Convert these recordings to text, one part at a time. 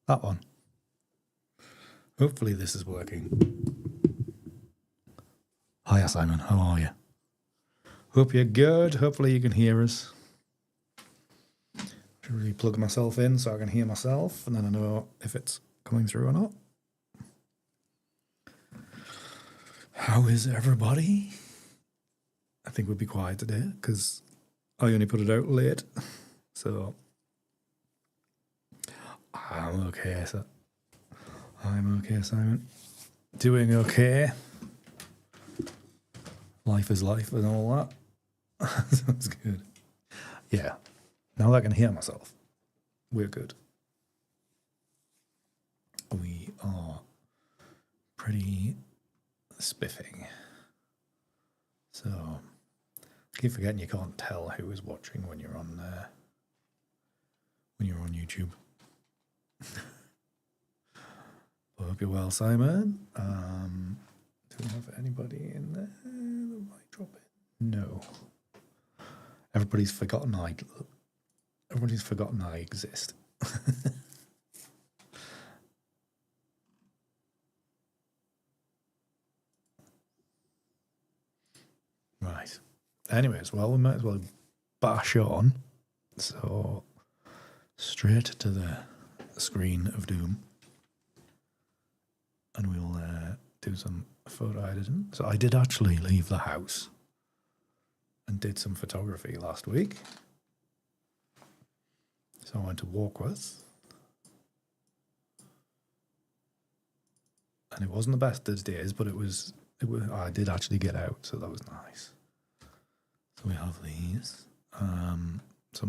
That one. Hopefully this is working. Hiya, Simon. How are you? Hope you're good. Hopefully you can hear us. Should really plug myself in so I can hear myself, and then I know if it's coming through or not. How is everybody? I think we'll be quiet today because I only put it out late. So I'm okay, so I'm okay, Simon. Doing okay. Life is life and all that. Sounds good. Yeah. Now that I can hear myself, we're good. We are pretty spiffing. So I keep forgetting you can't tell who is watching when you're on YouTube. I hope you're well, Simon. Do we have anybody in there that might drop in? No. Everybody's forgotten I exist. Right. Anyways, well, we might as well bash on. So, straight to the screen of doom. And we'll do some photo editing. So I did actually leave the house and did some photography last week. So I went to Walkworth. And it wasn't the best of days, but it was I did actually get out, so that was nice. So we have these. Some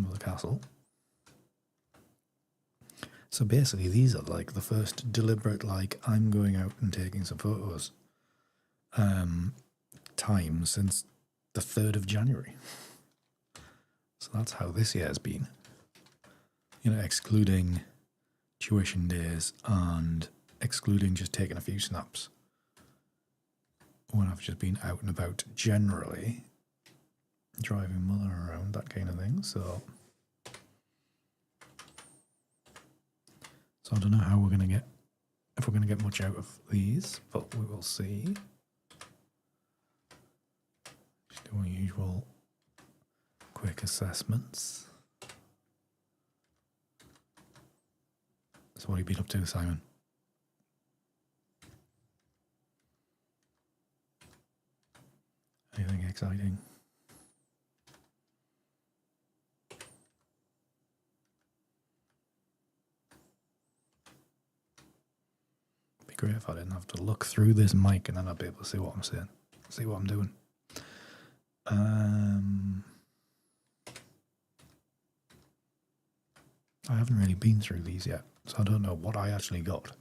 of the castle. So basically these are like the first deliberate, like, I'm going out and taking some photos time since the 3rd of January. So that's how this year has been. You know, excluding tuition days and excluding just taking a few snaps. When I've just been out and about generally, driving mother around, that kind of thing. So I don't know how we're going to get, if we're going to get much out of these, but we will see. Just do our usual quick assessments. So what have you been up to, Simon? Anything exciting? Be great if I didn't have to look through this mic and then I'd be able to see what I'm saying, see what I'm doing. I haven't really been through these yet, so I don't know what I actually got.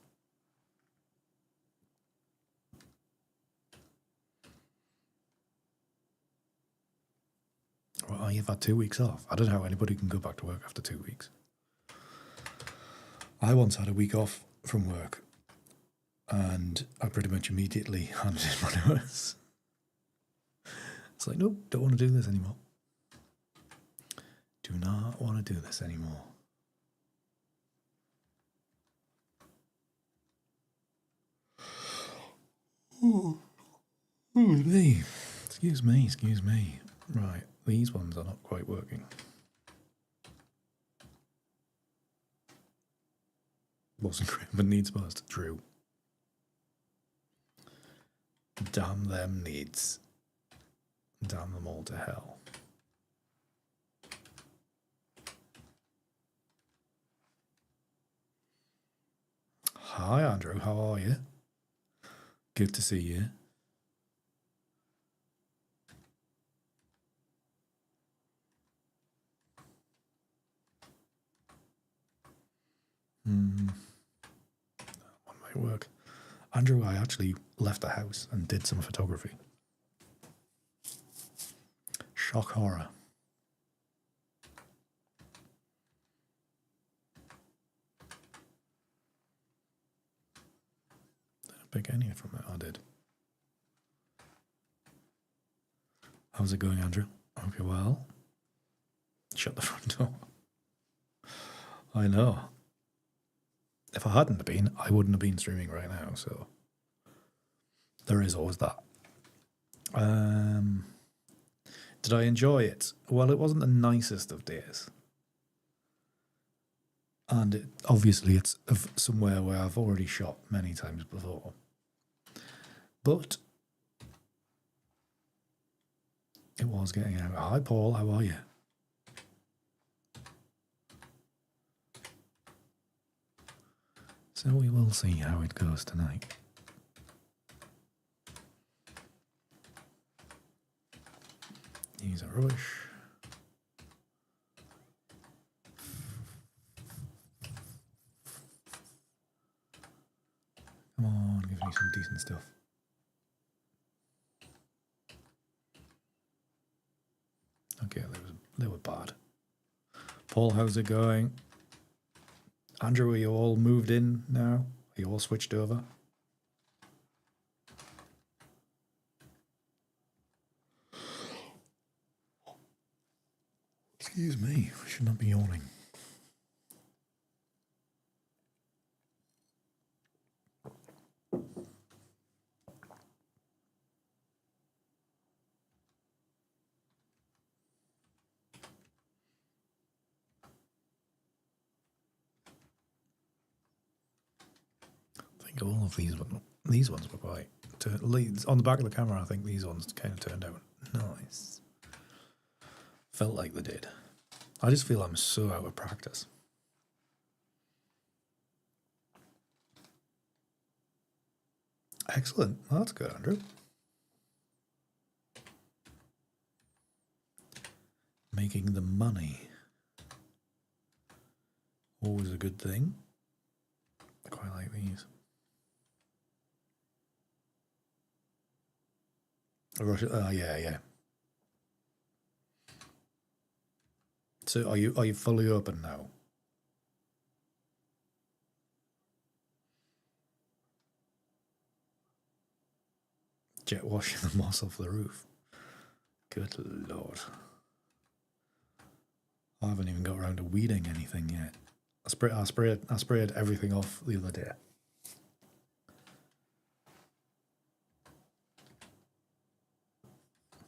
Well, you've had 2 weeks off. I don't know how anybody can go back to work after 2 weeks. I once had a week off from work, and I pretty much immediately handed in my notice. It's like, nope, don't want to do this anymore. Do not want to do this anymore. Oh, me. Excuse me. Right, these ones are not quite working. Wasn't great, but needs must. True. Damn them needs. Damn them all to hell. Hi, Andrew. How are you? Good to see you. One might work. Andrew, I actually left the house and did some photography. Shock horror. Didn't pick any from it, I did. How's it going, Andrew? I hope you're well. Shut the front door. I know. If I hadn't been, I wouldn't have been streaming right now. So there is always that. Did I enjoy it? Well, it wasn't the nicest of days. And obviously it's somewhere where I've already shot many times before. But it was getting out. Hi, Paul. How are you? So we will see how it goes tonight. These are rubbish. Come on, give me some decent stuff. Okay, they were bad. Paul, how's it going? Andrew, are you all moved in now? Are you all switched over? Excuse me, I should not be yawning. I think all of these ones were quite... on the back of the camera, I think these ones kind of turned out nice. Felt like they did. I just feel I'm so out of practice. Excellent. Well, that's good, Andrew. Making the money. Always a good thing. I quite like these. Yeah. So are you fully open now? Jet washing the moss off the roof. Good lord. I haven't even got around to weeding anything yet. I sprayed everything off the other day.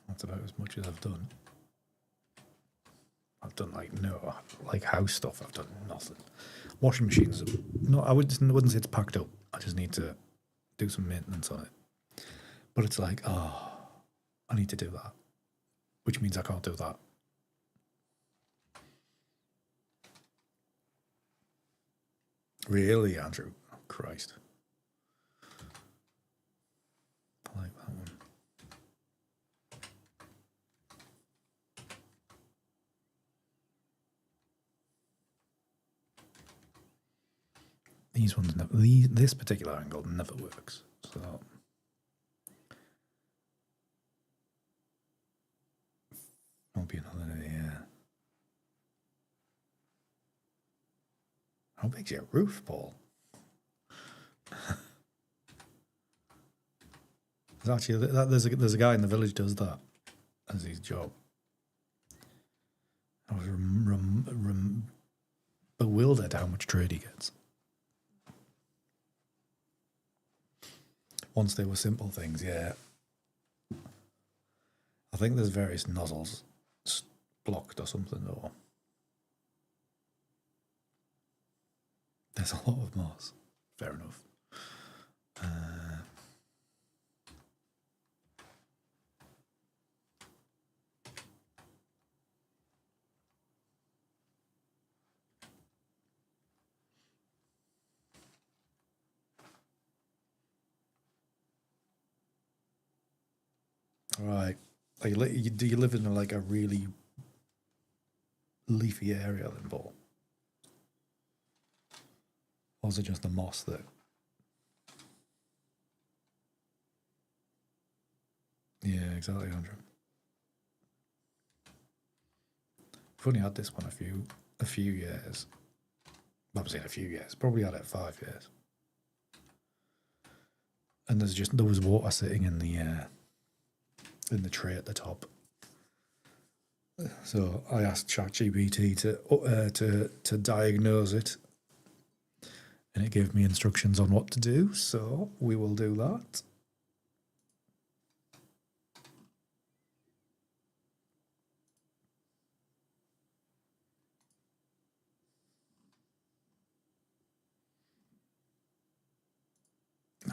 That's about as much as I've done. I've done like house stuff. I've done nothing. Washing machines. No, I wouldn't say it's packed up. I just need to do some maintenance on it. But it's like, oh, I need to do that, which means I can't do that. Really, Andrew? Oh, Christ. I like that one. These ones never. This particular angle never works. So won't be another day. Yeah. How big's your roof, Paul? There's a guy in the village does that as his job. I was bewildered how much trade he gets. Once they were simple things, yeah. I think there's various nozzles blocked or something, or there's a lot of moss. Fair enough. Right. Do you live in a really leafy area then, Paul? Or is it just the moss that... Yeah, exactly, Andrew. We've only had this one a few years. I'm saying a few years. Probably had it 5 years. And there was water sitting in the tray at the top. So I asked ChatGPT to diagnose it, And it gave me instructions on what to do, so we will do that.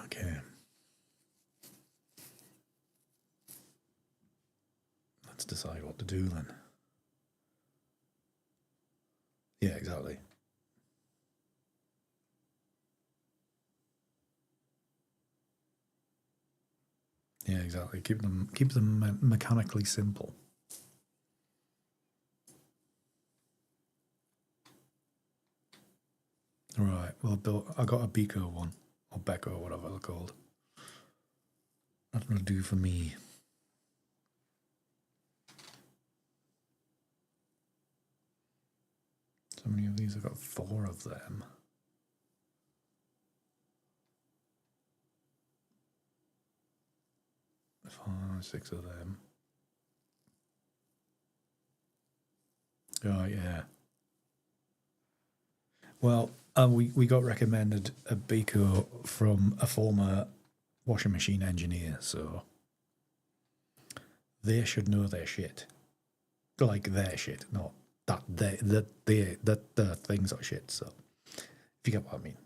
Okay. Let's decide what to do then. Yeah, exactly. Yeah, exactly. Keep them mechanically simple. Right. Well, I got a Beco one, or Becco, or whatever they're called. That'll do for me. So many of these? I've got 4 of them. 5, 6 of them. Oh, yeah. Well, we got recommended a Beco from a former washing machine engineer, so they should know their shit. Like their shit, not that the things are shit. So, if you get what I mean.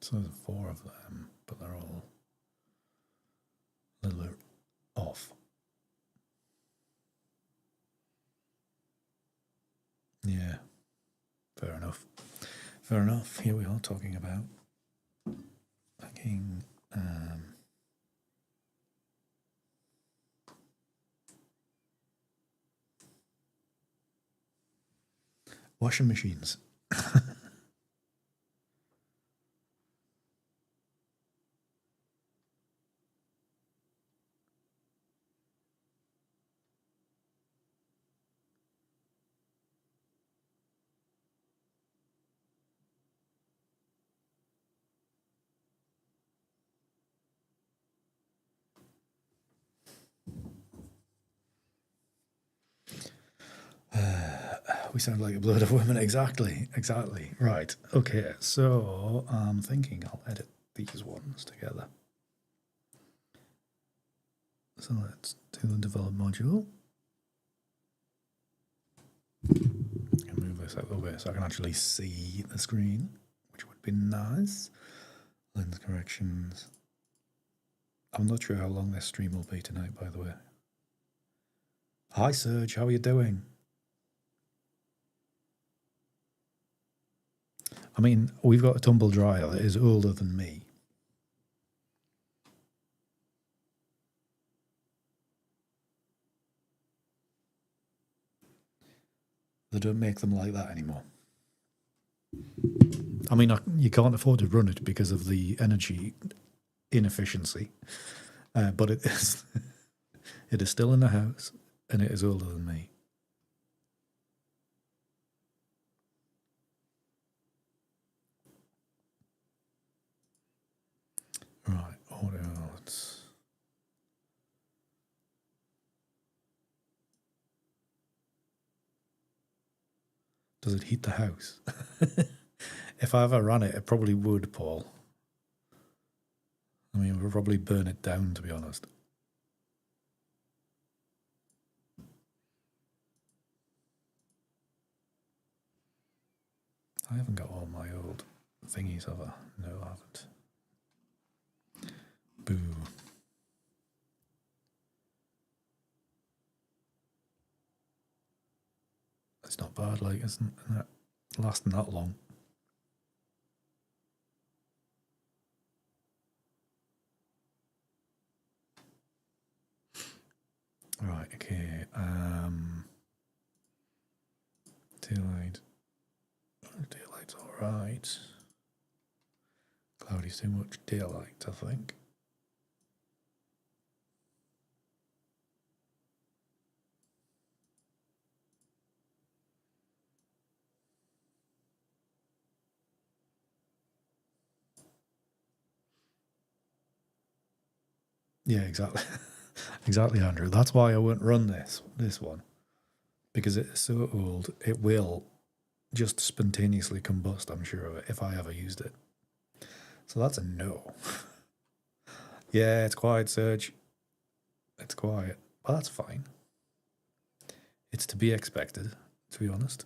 So there's 4 of them, but they're all a little bit off. Yeah, fair enough. Fair enough. Here we are talking about fucking washing machines. We sound like a blood of women. Exactly. Right. Okay. So I'm thinking I'll edit these ones together. So let's do the develop module. And move this out of the way so I can actually see the screen, which would be nice. Lens corrections. I'm not sure how long this stream will be tonight, by the way. Hi, Serge. How are you doing? I mean, we've got a tumble dryer that is older than me. They don't make them like that anymore. I mean, you can't afford to run it because of the energy inefficiency, but it is, it is still in the house, and it is older than me. Right, audio, let's... Does it heat the house? If I ever ran it, it probably would, Paul. I mean, we'll probably burn it down, to be honest. I haven't got all my old thingies, have I? No, I haven't. Boo. It's not bad, like, isn't it lasting that long? Right, okay. Daylight. Daylight's alright. Cloudy's too much daylight, I think. Yeah, exactly. Exactly, Andrew. That's why I won't run this one. because it's so old, it will just spontaneously combust, I'm sure of it, if I ever used it. So that's a no. Yeah, it's quiet, Serge. It's quiet, but that's fine. It's to be expected, to be honest.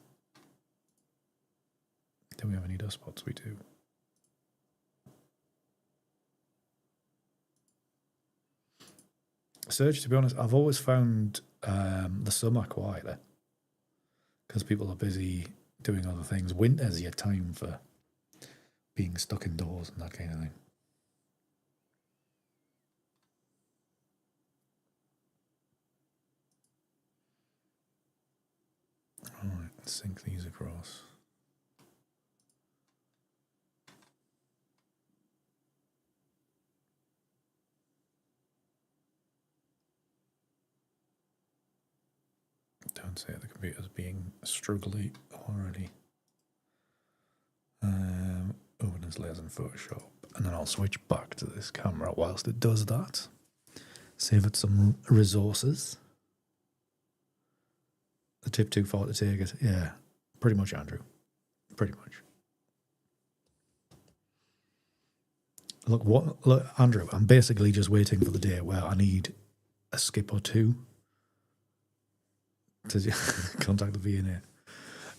Do we have any dust spots? We do. Serge, to be honest, I've always found the summer quieter because people are busy doing other things. Winter's your time for being stuck indoors and that kind of thing. Alright, let's sync these across. Don't say the computer's being struggly already. Open as layers in Photoshop, and then I'll switch back to this camera whilst it does that. Save it some resources. The tip too far to take it. Yeah, pretty much, Andrew. Pretty much. Look, Andrew, I'm basically just waiting for the day where I need a skip or two to contact the VNA.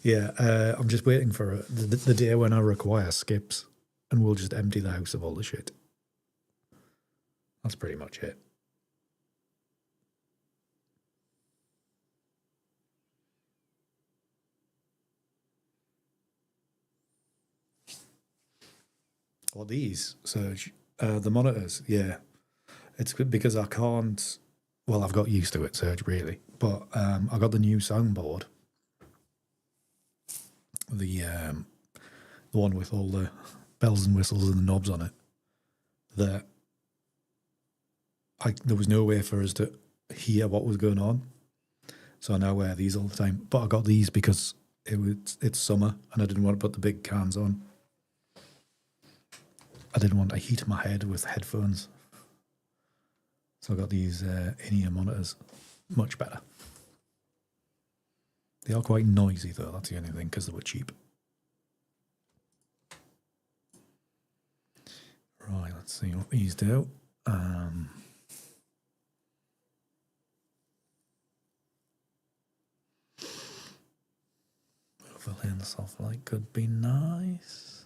Yeah, I'm just waiting for the day when I require skips, and we'll just empty the house of all the shit. That's pretty much it. Well, these, Serge, the monitors, yeah. It's good because I can't. Well, I've got used to it, Serge, really. But I got the new soundboard. The one with all the bells and whistles and the knobs on it. That there was no way for us to hear what was going on. So I now wear these all the time. But I got these because it's summer and I didn't want to put the big cans on. I didn't want to heat my head with headphones. So I got these in-ear monitors. Much better. They are quite noisy though, that's the only thing, because they were cheap. Right, let's see what these do. Overlaying the soft light could be nice.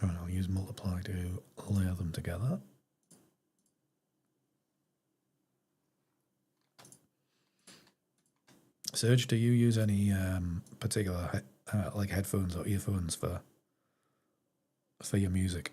Right, I'll use multiply to layer them together. Serge, do you use any particular like headphones or earphones for your music?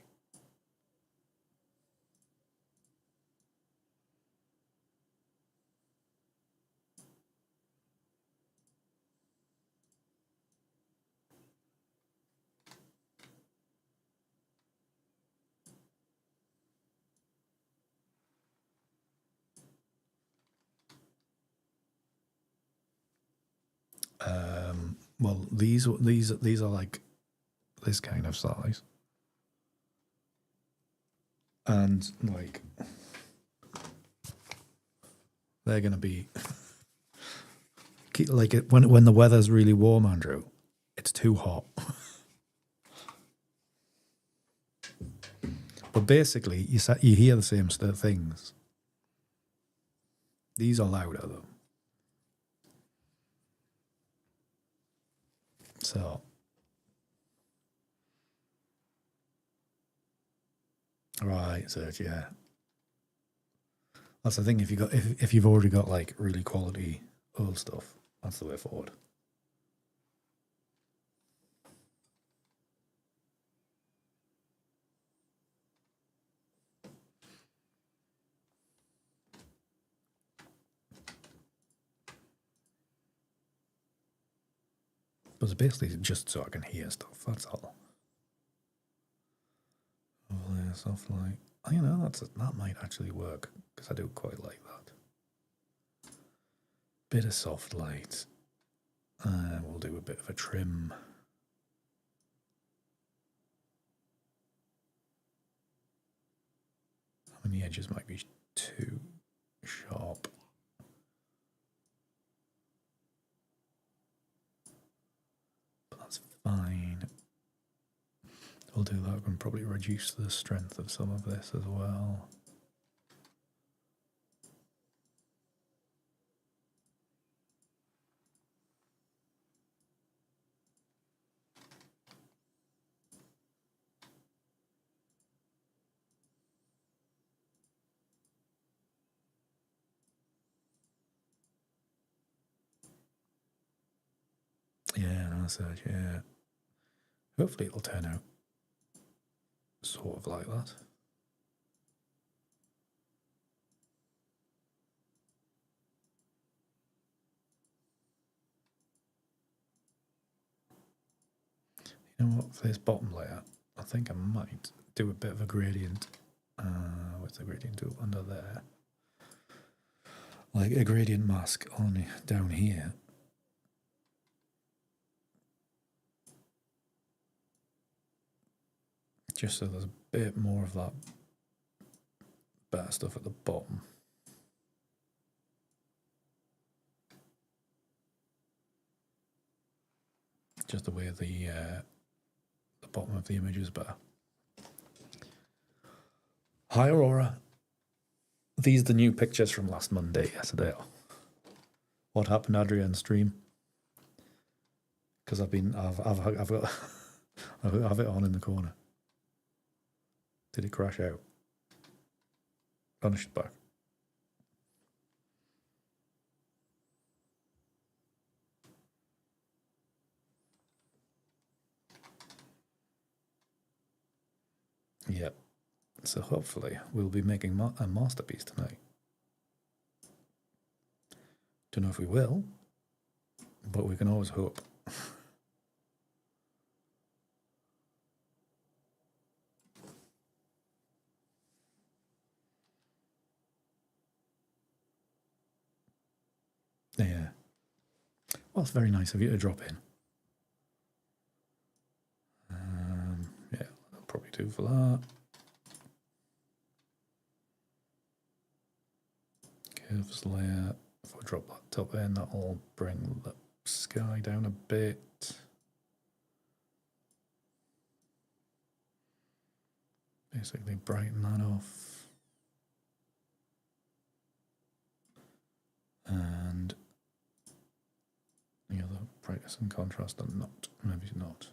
Well, these are like this kind of size, and like they're gonna be like when the weather's really warm, Andrew. It's too hot. But basically, you hear the same things. These are louder though. So, right, so yeah, that's the thing. If you've already got like really quality old stuff, that's the way forward. But it's basically just so I can hear stuff. That's all. Overlay soft light. You know, that might actually work because I do quite like that. Bit of soft light. We'll do a bit of a trim. How and the edges might be too sharp. But that's fine. We'll do that and probably reduce the strength of some of this as well. Yeah, that's it, yeah. Hopefully it'll turn out sort of like that. You know what, for this bottom layer, I think I might do a bit of a gradient. What's the gradient tool under there? Like a gradient mask on down here. Just so there's a bit more of that better stuff at the bottom. Just the way the bottom of the image is better. Hi Aurora. These are the new pictures from last Monday. Yes, they are. What happened, Adrian's stream? Because I've got I have it on in the corner. Did it crash out? Punished back. Yep. So hopefully we'll be making a masterpiece tonight. Don't know if we will, but we can always hope. Yeah. Well, it's very nice of you to drop in. Yeah, that'll probably do for that. Curves layer. If I drop that top in, that'll bring the sky down a bit. Basically brighten that off. And the other brightness and contrast are not, maybe not.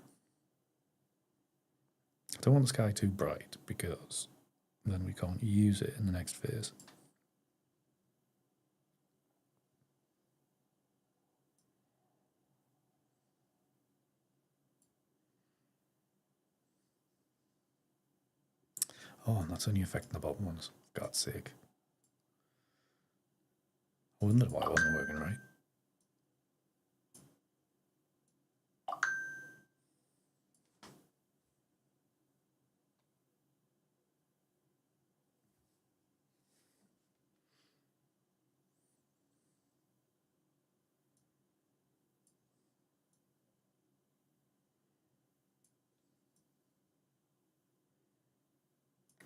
I don't want the sky too bright because then we can't use it in the next phase. Oh, and that's only affecting the bottom ones, for God's sake. I wondered why it wasn't working right.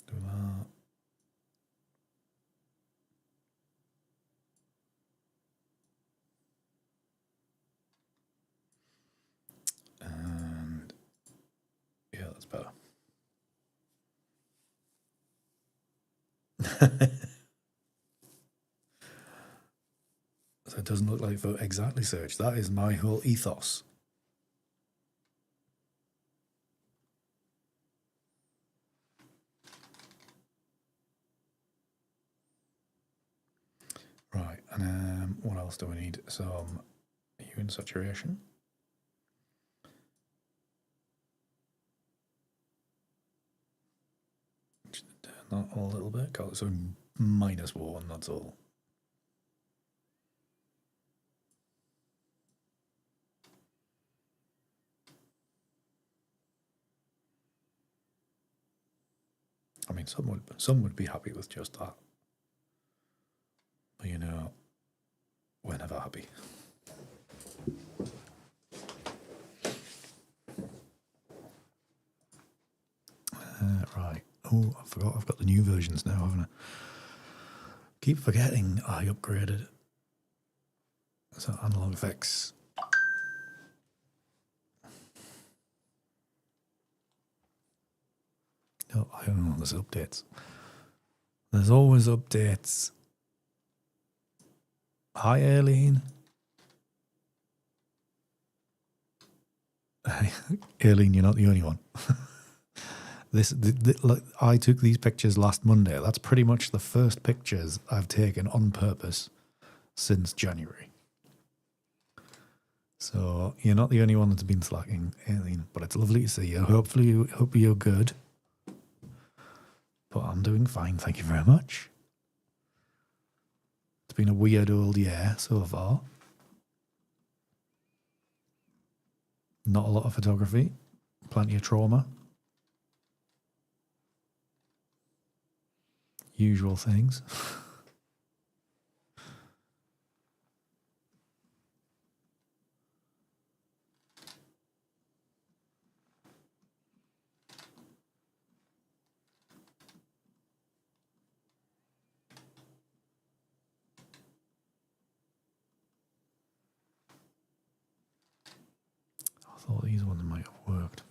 Do that. And yeah, that's better. So it doesn't look like for exactly search. That is my whole ethos. Right, and what else do we need? Some hue and saturation. Turn that all a little bit. So -1, that's all. I mean, some would be happy with just that. But you know, we're never happy. Right. Oh, I forgot I've got the new versions now, haven't I? Keep forgetting I upgraded. So analog effects. Oh, I don't know, there's updates. There's always updates. Hi, Aileen. Aileen, you're not the only one. I took these pictures last Monday. That's pretty much the first pictures I've taken on purpose since January. So you're not the only one that's been slacking, Aileen, but it's lovely to see you. Hopefully, hope you're good. But I'm doing fine, thank you very much. It's been a weird old year so far. Not a lot of photography, plenty of trauma. Usual things. I thought these ones might have worked.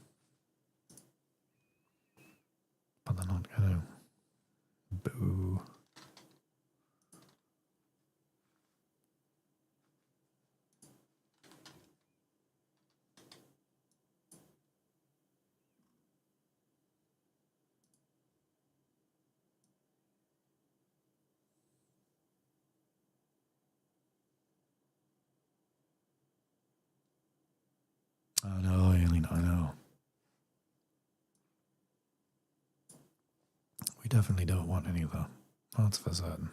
But they're not going to. Boo. I know, Aileen, I know. We definitely don't want any of that. That's for certain.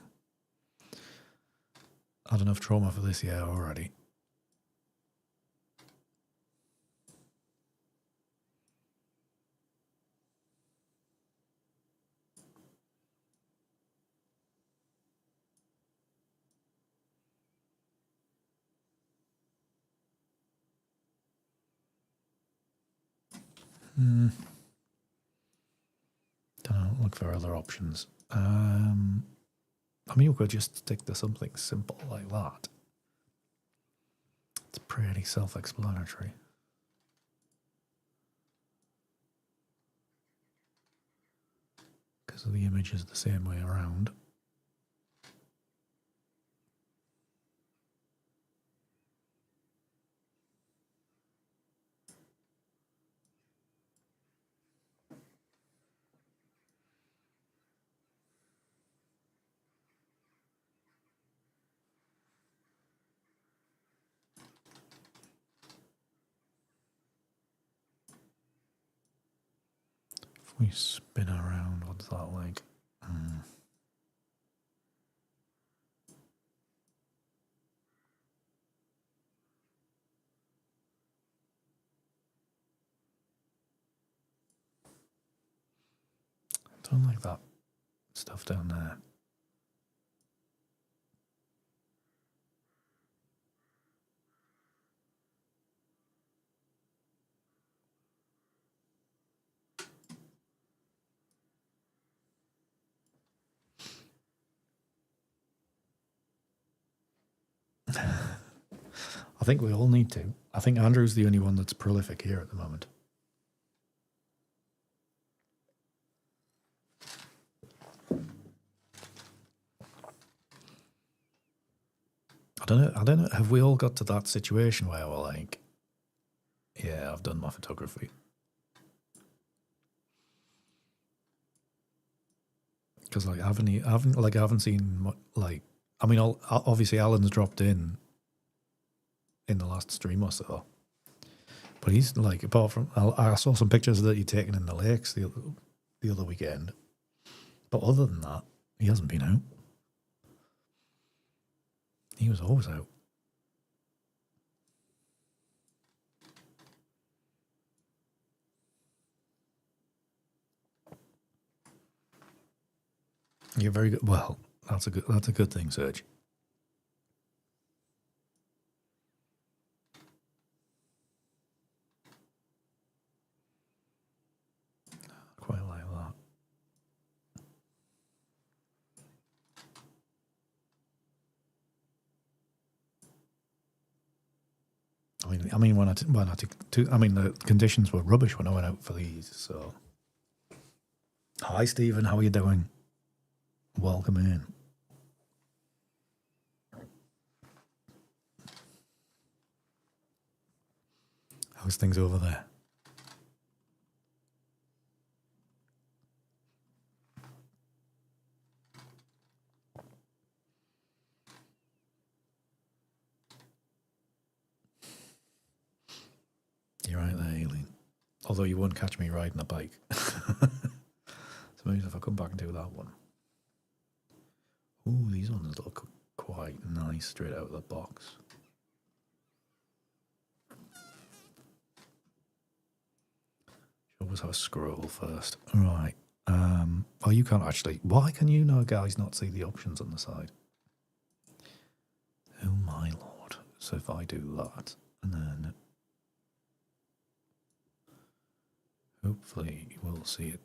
Had enough trauma for this year already. Don't know, look for other options. I mean, we could just stick to something simple like that. It's pretty self-explanatory. Because the image is the same way around. If we spin around, what's that like? I don't like that stuff down there. I think we all need to. I think Andrew's the only one that's prolific here at the moment. I don't know. Have we all got to that situation where we're like, yeah, I've done my photography? Because like I haven't seen like. I mean, obviously Alan's dropped in the last stream or so, but he's like, apart from I saw some pictures that he'd taken in the lakes the other weekend, but other than that, he hasn't been out. He was always out. You're very good. Well, that's a good thing, Serge. Quite like that. when I took, the conditions were rubbish when I went out for these. So, hi Stephen, how are you doing? Welcome in. How's things over there? You're right there, Aileen. Although you won't catch me riding a bike. So maybe if I come back and do that one. Ooh, these ones look quite nice straight out of the box. Should always have a scroll first. Right. Oh, you can't actually. Why can you guys not see the options on the side? Oh my lord. So if I do that, and then hopefully we'll see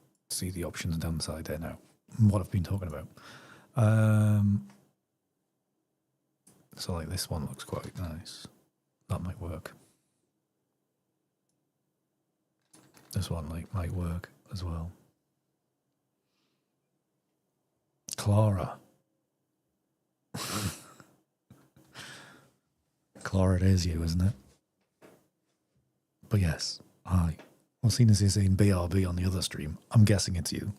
the options down the side there now. What I've been talking about. So like this one looks quite nice. That might work. This one might work as well. Clara. Clara, it is you, isn't it? But yes, hi. Well, seeing as you're saying BRB on the other stream, I'm guessing it's you.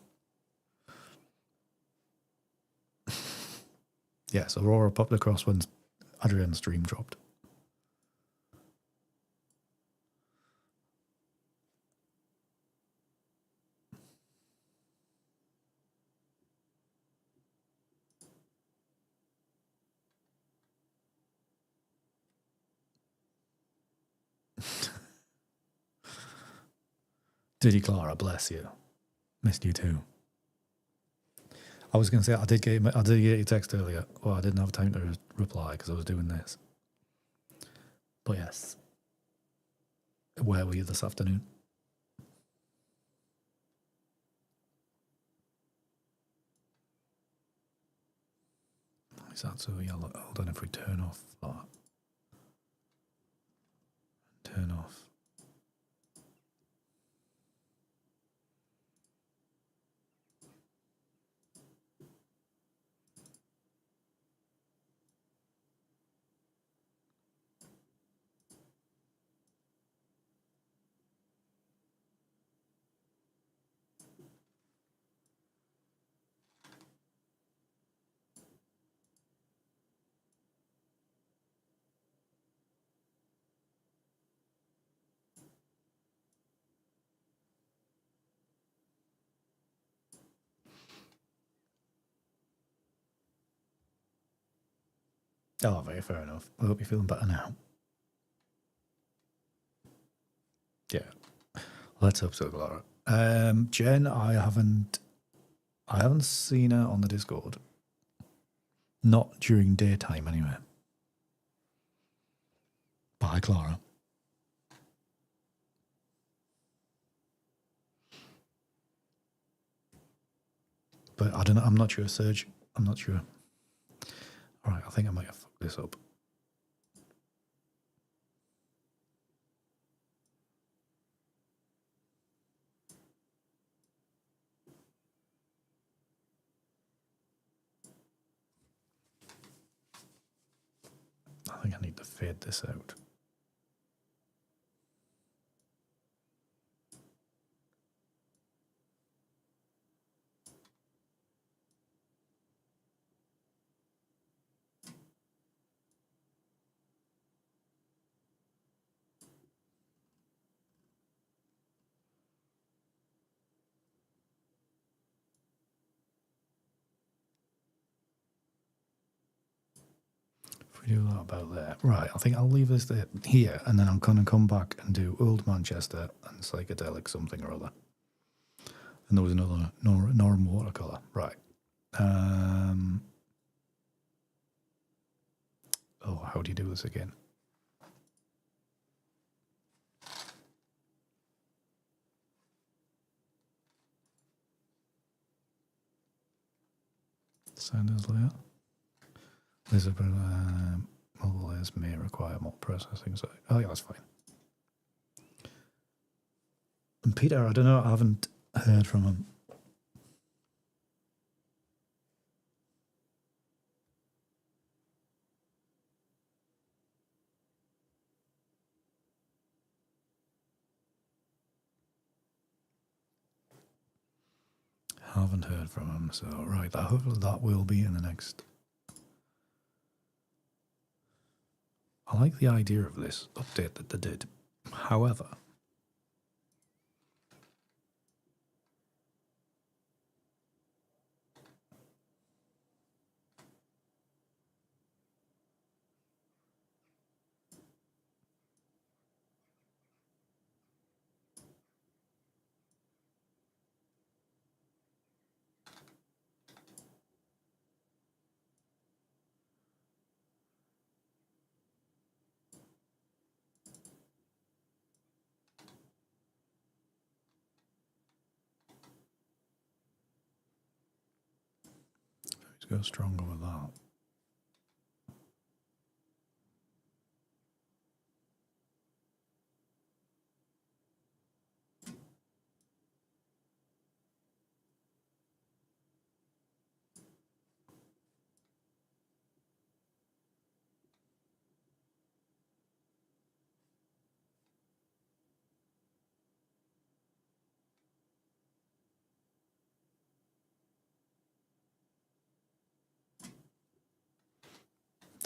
Yes, Aurora popped across when Adrian's stream dropped. Did you, Clara? Bless you. Missed you too. I was going to say I did get your text earlier. Well, I didn't have time to reply because I was doing this. But yes, where were you this afternoon? Is that so yellow? Hold on, if we turn off that. Turn off. Oh, very fair enough. I hope you're feeling better now. Yeah. Let's hope so, Clara. Jen, I haven't seen her on the Discord. Not during daytime, anyway. Bye, Clara. But I don't know. I'm not sure, Serge. I'm not sure. All right, I think I might have fucked this up. I think I need to fade this out. Do that about there. Right, I think I'll leave this there, here, and then I'm going to come back and do Old Manchester and Psychedelic something or other. And there was another Norm watercolour. Right. Oh, how do you do this again? Sanders layer. There's a bit of model layer this may require more processing. So, oh yeah, that's fine. And Peter, I don't know, I haven't heard from him. Haven't heard from him, so right, hopefully that will be in the next. I like the idea of this update that they did. However, let's go stronger with that.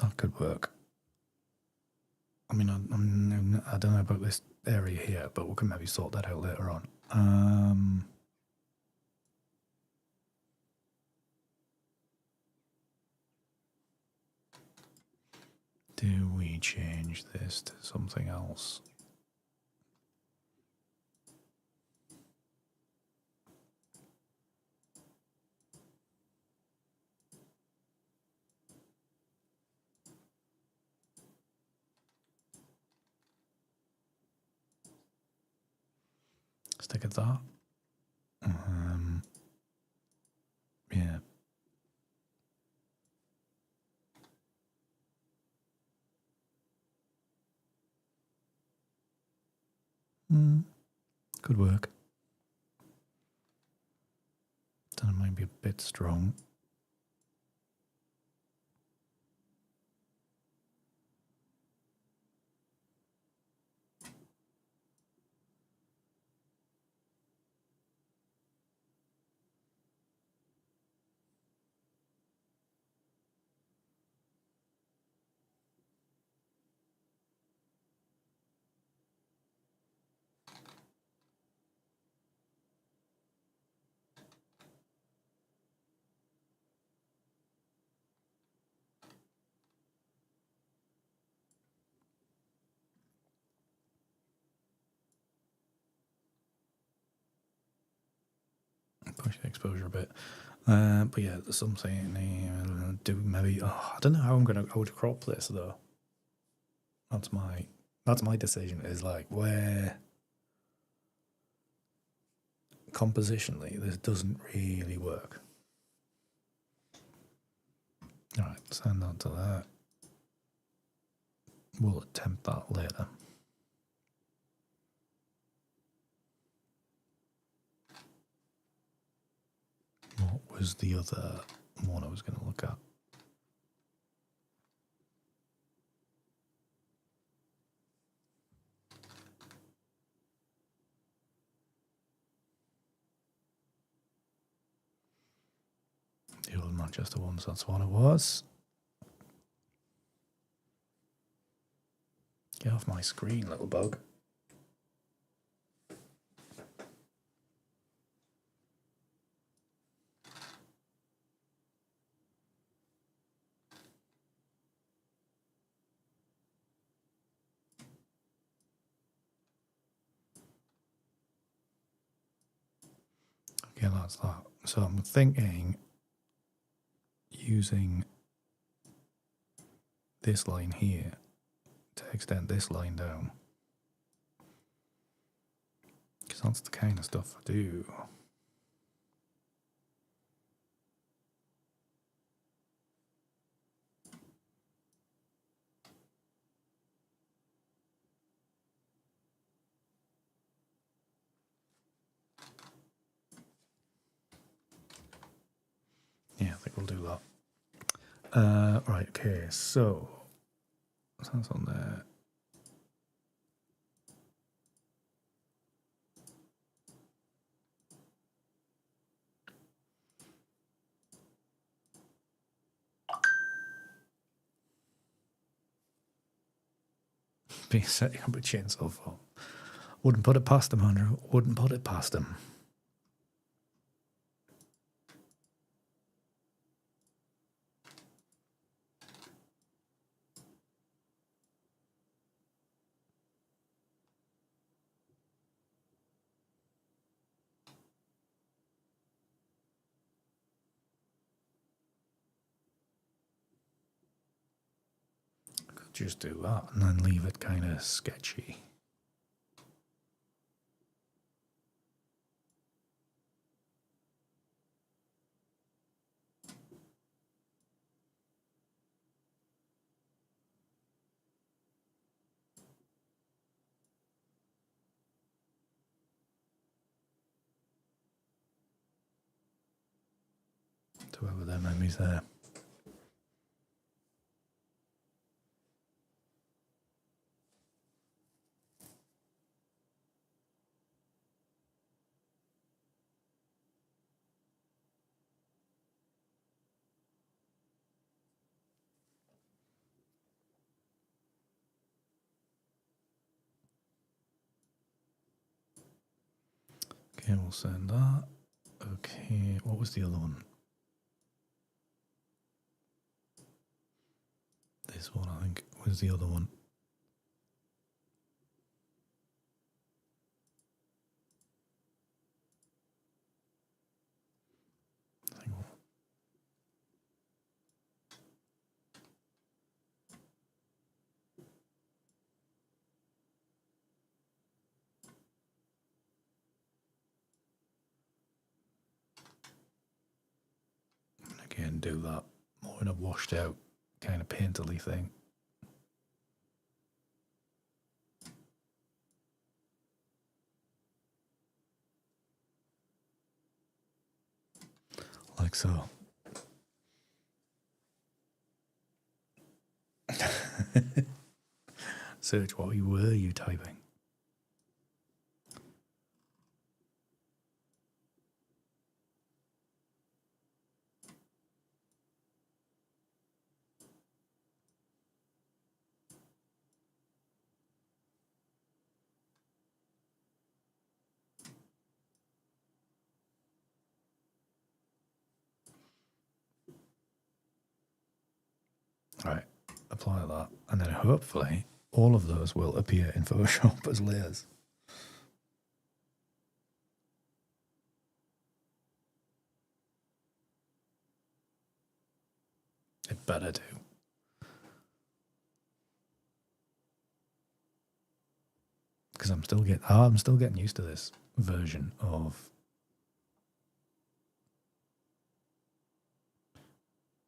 That could work. I mean, I don't know about this area here, but we can maybe sort that out later on. Do we change this to something else? Stick at that. Yeah. Could work. Then it might be a bit strong. Push the exposure a bit. But yeah, there's something do maybe. Oh, I don't know how I'm gonna go to crop this though. That's my decision. Is like where compositionally this doesn't really work. All right, send that to that. We'll attempt that later. What was the other one I was going to look at? The old Manchester ones, that's what it was. Get off my screen, little bug. Okay, that's that. So I'm thinking using this line here to extend this line down. Because that's the kind of stuff I do. do that. Right, okay, so that's on there. Be setting up a chainsaw for. Wouldn't put it past him, Andrew. Wouldn't put it past him. Could just do that and then leave it kind of sketchy. Whoever their memories there. Okay, we'll send that. Okay, what was the other one? This one, I think, was the other one. Again, do that more in a washed out kind of painterly thing. Like so. Search, what were you typing? Right, apply that, and then hopefully all of those will appear in Photoshop as layers. It better do. Because I'm still getting used to this version of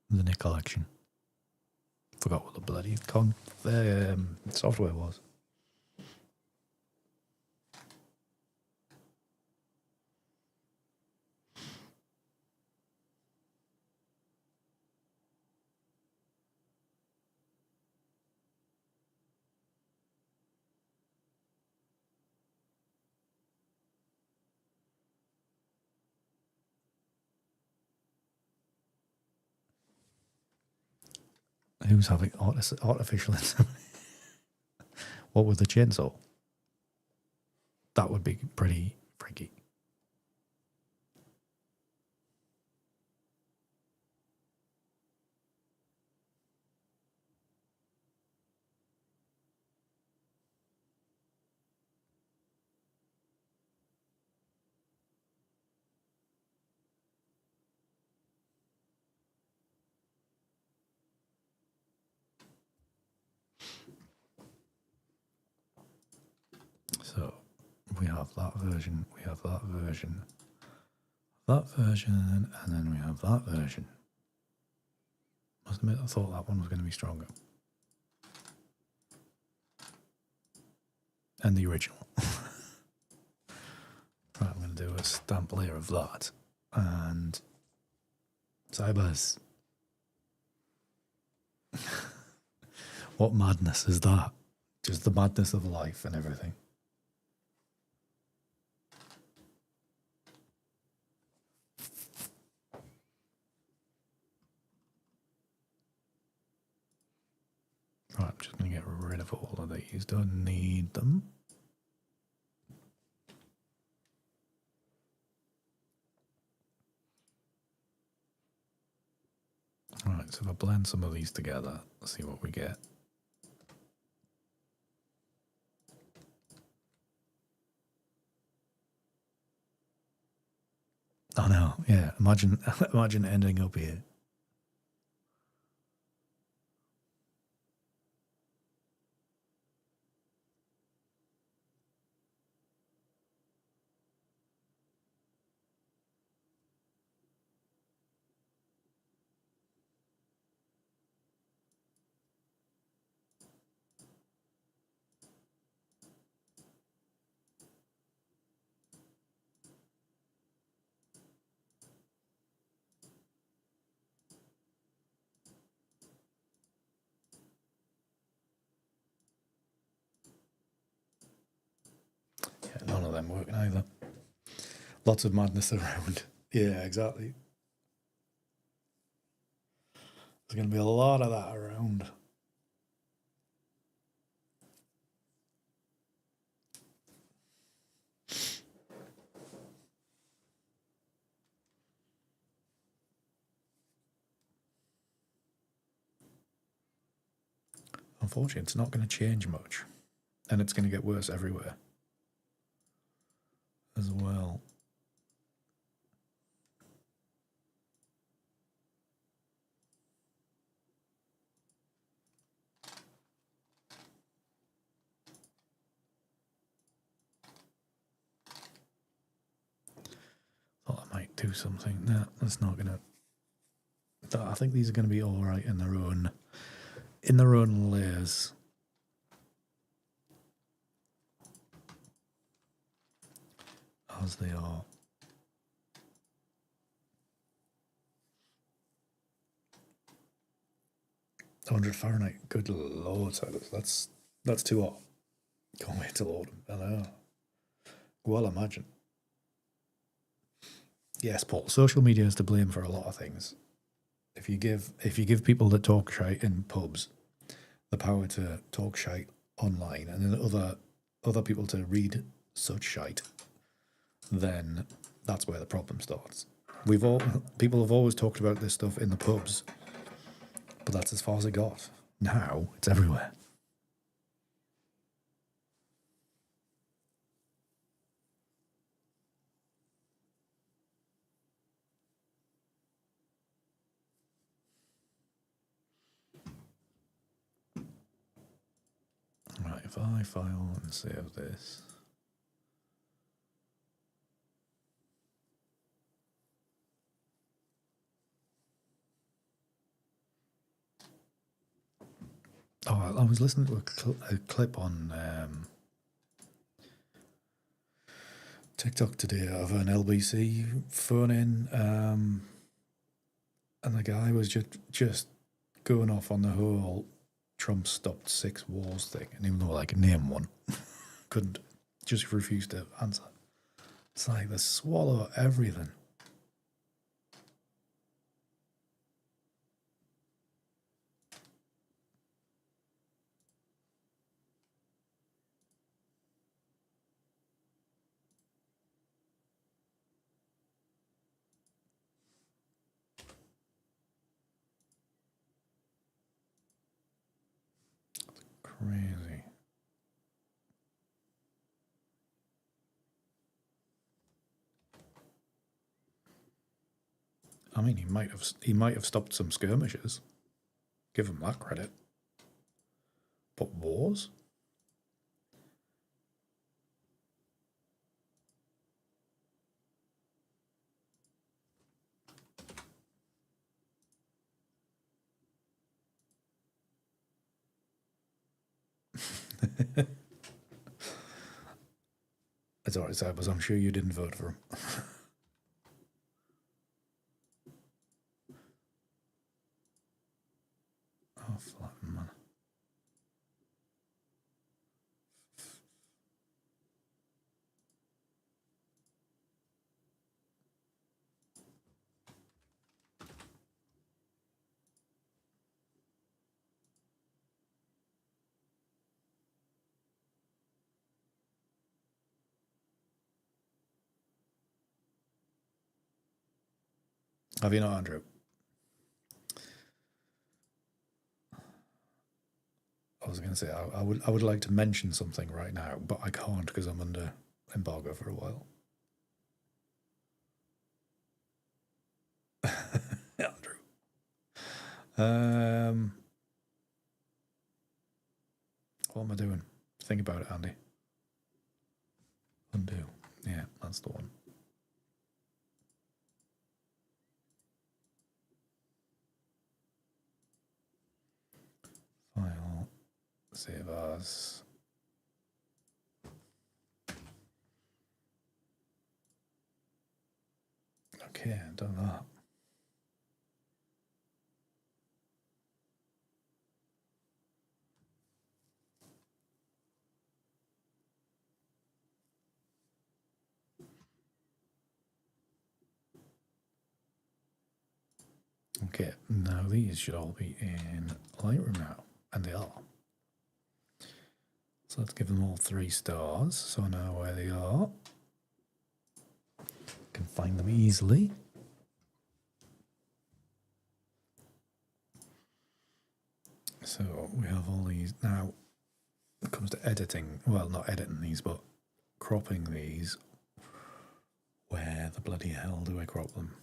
the NIK Collection. Forgot what the bloody software was. Who's having artificial insemination? What with the chainsaw? That would be pretty freaky. So we have that version, we have that version, and then we have that version. Must admit, I thought that one was going to be stronger. And the original. Right, I'm going to do a stamp layer of that. And Cybers, What madness is that? Just the madness of life and everything. Right, I'm just going to get rid of all of these. Don't need them. Right, so if I blend some of these together, let's see what we get. Oh no, yeah, imagine imagine ending up here. Yeah, none of them working either. Lots of madness around. Yeah, exactly. There's going to be a lot of that around. Unfortunately, it's not going to change much. And it's going to get worse everywhere as well. Thought I might do something. No, that's not going to. I think these are going to be all right in their own layers. As they are. 100 Fahrenheit. Good lord, Silas. That's too hot. Can't wait till autumn. I know. Well, imagine. Yes, Paul. Social media is to blame for a lot of things. If you give people that talk shite in pubs the power to talk shite online, and then other people to read such shite, then that's where the problem starts. People have always talked about this stuff in the pubs, but that's as far as it got. Now it's everywhere. Right, if I file and save this. Oh, I was listening to a clip on TikTok today of an LBC phone in, and the guy was just going off on the whole Trump stopped 6 wars thing, and even though like name one, couldn't, just refused to answer. It's like they swallow everything. Crazy. I mean, he might have stopped some skirmishes. Give him that credit. But wars? It's alright, Sabers. I'm sure you didn't vote for him. Oh, Have you not, Andrew? I was going to say I would like to mention something right now, but I can't because I'm under embargo for a while. Andrew. What am I doing? Think about it, Andy. Undo. Yeah, that's the one. File. Save as. Okay, I've done that. Okay, now these should all be in Lightroom now, and they are. So let's give them all 3 stars so I know where they are. Can find them easily. So we have all these. Now, when it comes to editing, well, not editing these, but cropping these, where the bloody hell do I crop them?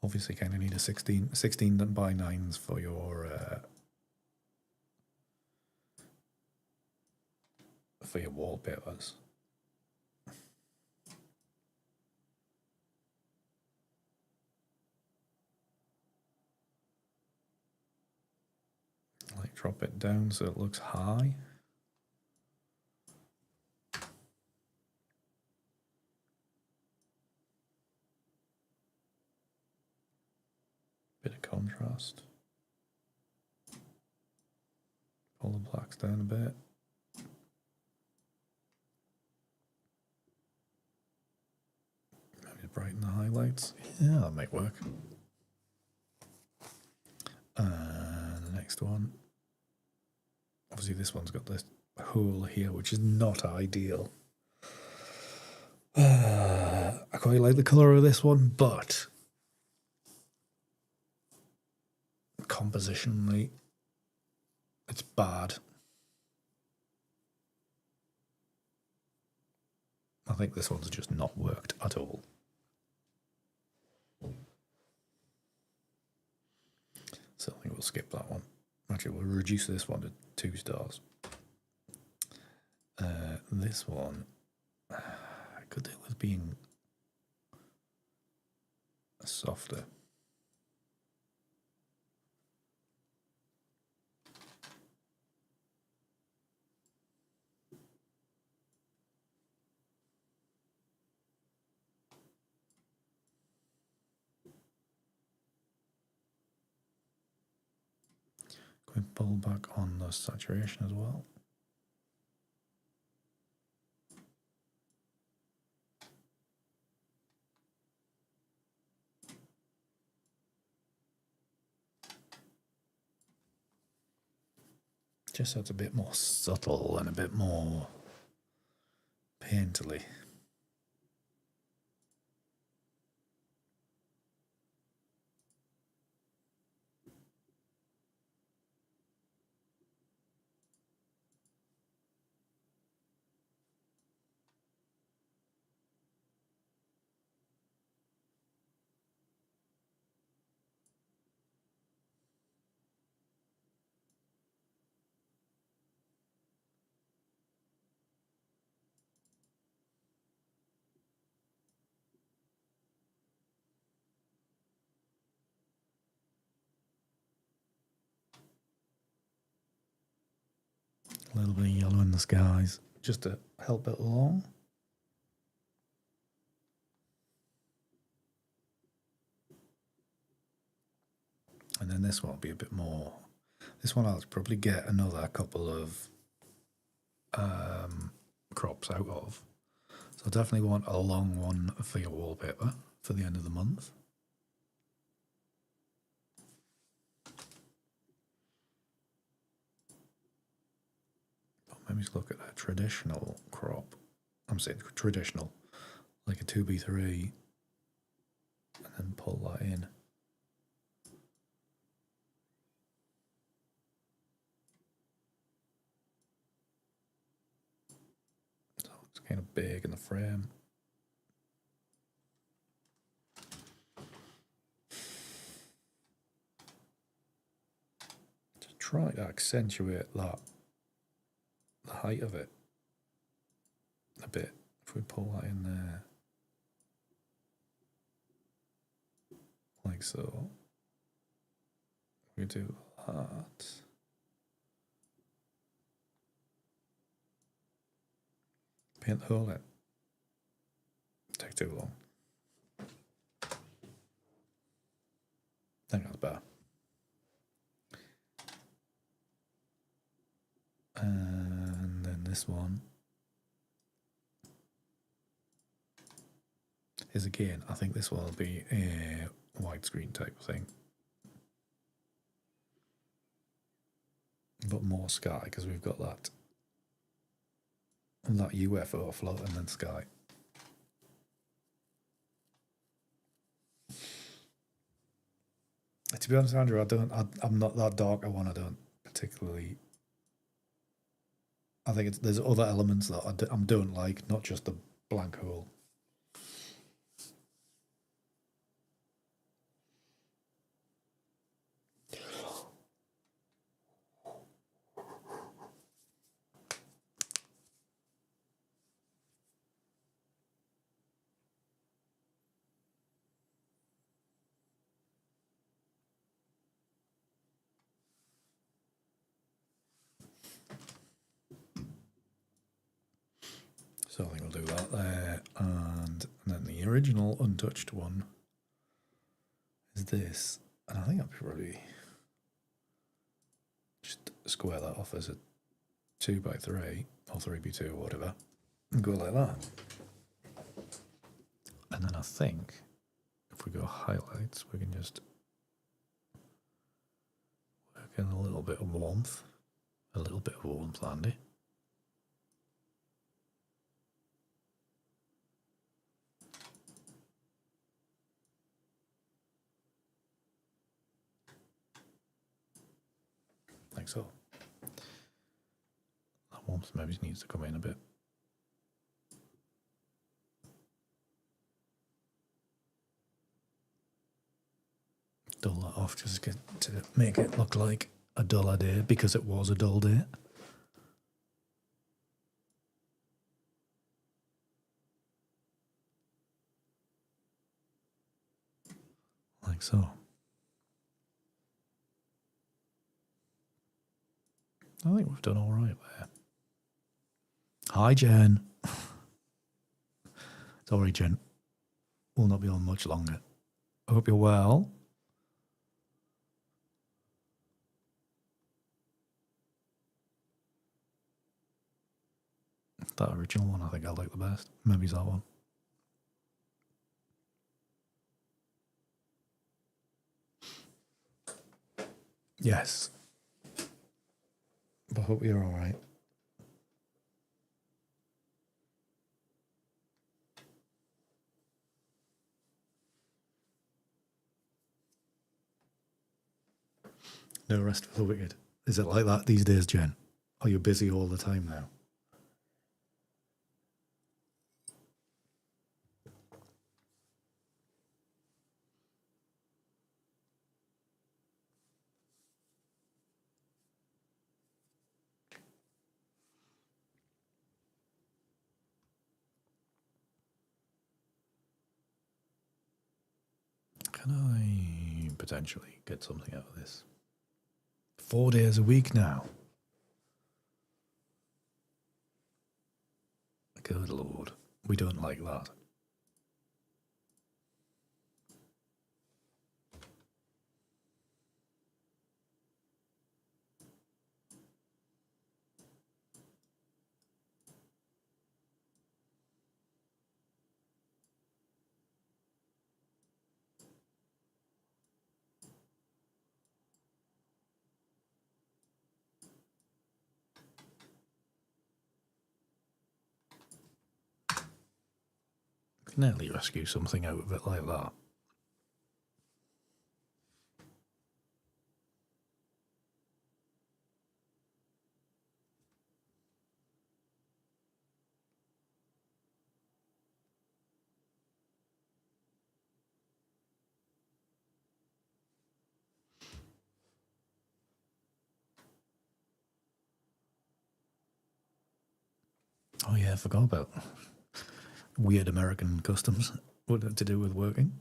Obviously, kind of need a 16 by 9s for your wallpapers. Like drop it down so it looks high. Bit of contrast. Pull the blacks down a bit. Maybe brighten the highlights. Yeah, that might work. And the next one. Obviously this one's got this hole here, which is not ideal. I quite like the colour of this one, but compositionally, it's bad. I think this one's just not worked at all. So I think we'll skip that one. Actually, we'll reduce this one to 2 stars. This one, I could do with being softer. Can we pull back on the saturation as well? Just so it's a bit more subtle and a bit more painterly. A little bit of yellow in the skies, just to help it along. And then this one will be a bit more. This one I'll probably get another couple of crops out of. So I definitely want a long one for your wallpaper for the end of the month. But maybe just look at a traditional crop. I'm saying traditional, like a 2B3 and then pull that in. So it's kind of big in the frame. To try to accentuate that, the height of it a bit, if we pull that in there, like so, we do that. Paint the hole in. Take too long. I think that's better. And then this one is again, I think this will be a widescreen type thing. But more sky, because we've got that UFO float and then sky. To be honest, Andrew, I'm not that dark a one. I don't particularly. I think there's other elements that I don't like, not just the blank hole. So I think we'll do that there, and then the original untouched one is this, and I think I'll probably just square that off as a 2x3 or 3x2 or whatever, and go like that. And then I think if we go highlights, we can just work in a little bit of warmth, Andy. Like so. That warmth maybe needs to come in a bit. Dull that off just to make it look like a duller day, because it was a dull day. Like so. I think we've done all right there. Hi, Jen. Sorry, Jen. We'll not be on much longer. I hope you're well. That original one I think I like the best. Maybe it's that one. Yes. But I hope you're all right. No rest for the wicked. Is it like that these days, Jen? Are you busy all the time now? Can I potentially get something out of this? 4 days a week now. Good Lord. We don't like that. Nearly rescue something out of it like that. Oh yeah, I forgot about weird American customs. What to do with working?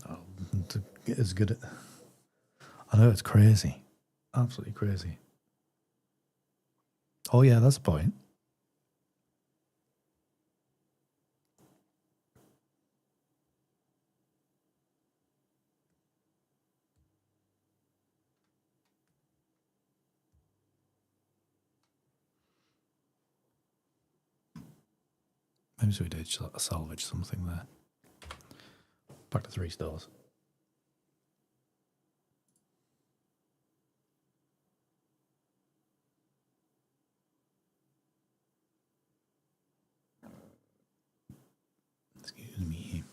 Oh, to get as good at. I know it's crazy, absolutely crazy. Oh yeah, that's a point. Maybe we did salvage something there. Back to 3 stars. Excuse me.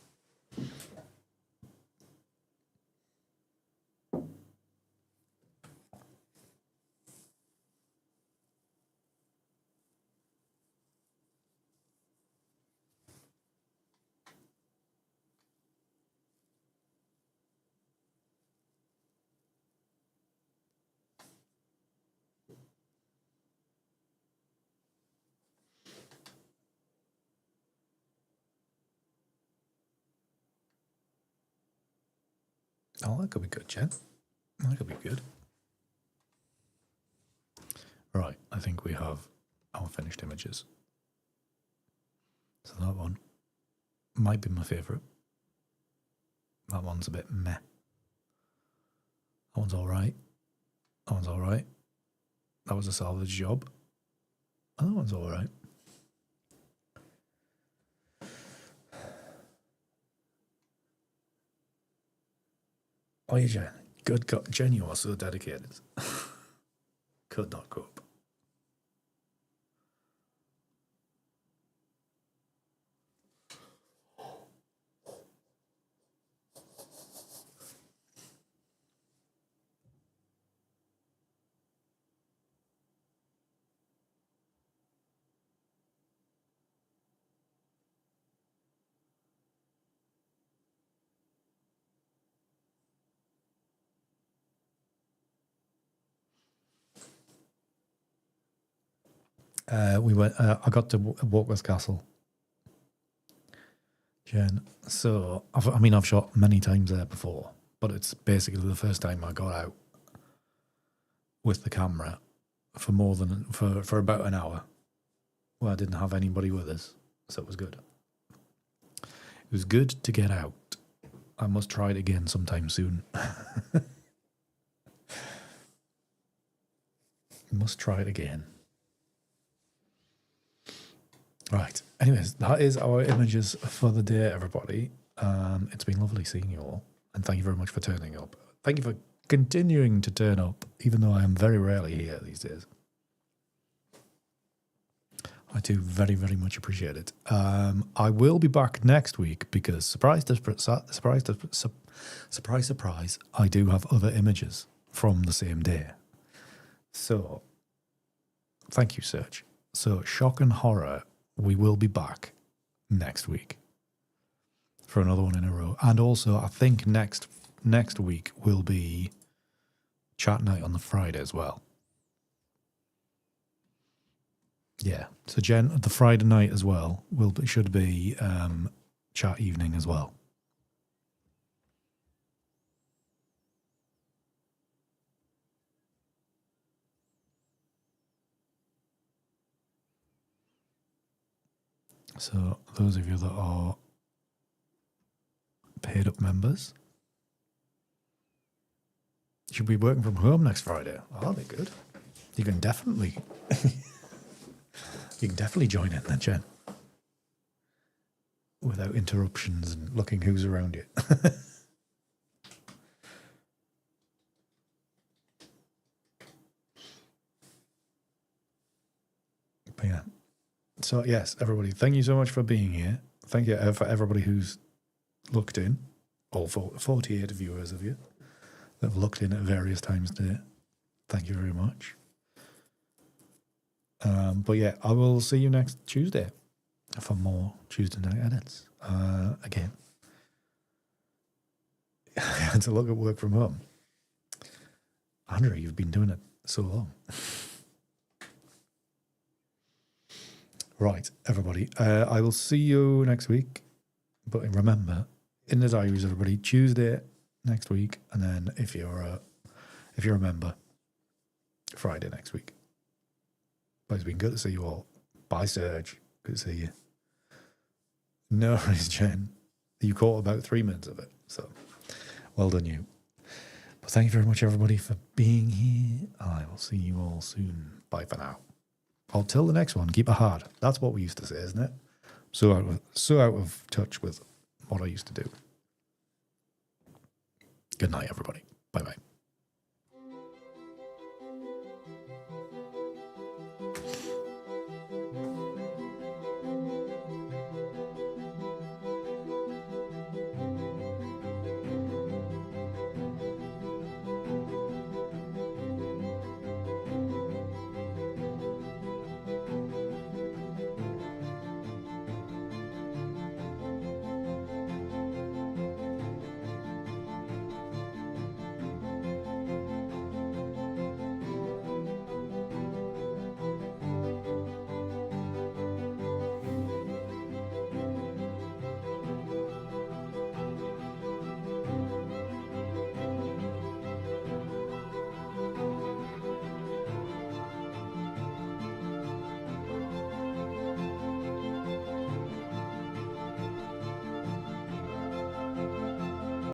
Oh, that could be good, Jen. That could be good. Right, I think we have our finished images. So that one might be my favourite. That one's a bit meh. That one's alright. That one's alright. That was a salvage job. And that one's alright. Oh, yeah, Jen. Good God. Jen, you are so dedicated. Could not cope. We went. I got to Walker's Castle, Jen. So I've shot many times there before, but it's basically the first time I got out with the camera for more than for about an hour, where I didn't have anybody with us, so it was good. It was good to get out. I must try it again sometime soon. Must try it again. Right. Anyways, that is our images for the day, everybody. It's been lovely seeing you all, and thank you very much for turning up. Thank you for continuing to turn up, even though I am very rarely here these days. I do very, very much appreciate it. I will be back next week because surprise, I do have other images from the same day. So, thank you, Serge. So, shock and horror, we will be back next week for another one in a row. And also, I think next week will be chat night on the Friday as well. Yeah. So, Jen, the Friday night as well should be chat evening as well. So, those of you that are paid up members, you should be working from home next Friday. Oh, that'll be good. You can definitely join in then, Jen, without interruptions and looking who's around you. But yeah, So, yes, everybody, thank you so much for being here. Thank you for everybody who's looked in, all 48 viewers of you that have looked in at various times today. Thank you very much. But yeah, I will see you next Tuesday for more Tuesday night edits. Again, I had to look at work from home. Andrew, you've been doing it so long. Right, everybody. I will see you next week. But remember, in the diaries, everybody, Tuesday next week, and then if you're a member, Friday next week. But it's been good to see you all. Bye, Serge. Good to see you. No worries, Jen. You caught about 3 minutes of it, so well done you. But thank you very much, everybody, for being here. I will see you all soon. Bye for now. Until the next one, keep it hard. That's what we used to say, isn't it? So out of touch with what I used to do. Good night, everybody. Bye-bye.